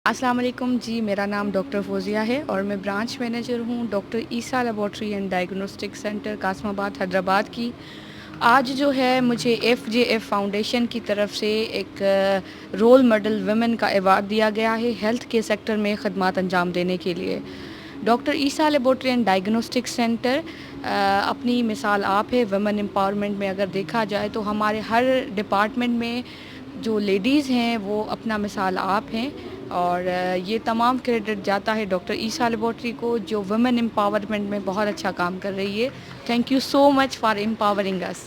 अस्सलाम वालेकुम जी, मेरा नाम डॉक्टर फ़ौज़िया है और मैं ब्रांच मैनेजर हूँ doctor Isa laboratory and diagnostic centre Kasmabad Hyderabad की। आज जो है मुझे एफजेएफ फाउंडेशन की तरफ से एक रोल मॉडल वुमेन का अवार्ड दिया गया है हेल्थ के सेक्टर में खदमात अंजाम देने के लिए। Doctor Isa laboratory and diagnostic centre अपनी मिसाल आप है वुमेन एम्पावरमेंट में। अगर देखा जाए तो हमारे हर डिपार्टमेंट में जो लेडीज़ हैं वो अपना मिसाल आप हैं और ये तमाम क्रेडिट जाता है डॉक्टर ईसा लेबॉरेटरी को जो वुमेन एम्पावरमेंट में बहुत अच्छा काम कर रही है। Thank you so much for empowering us.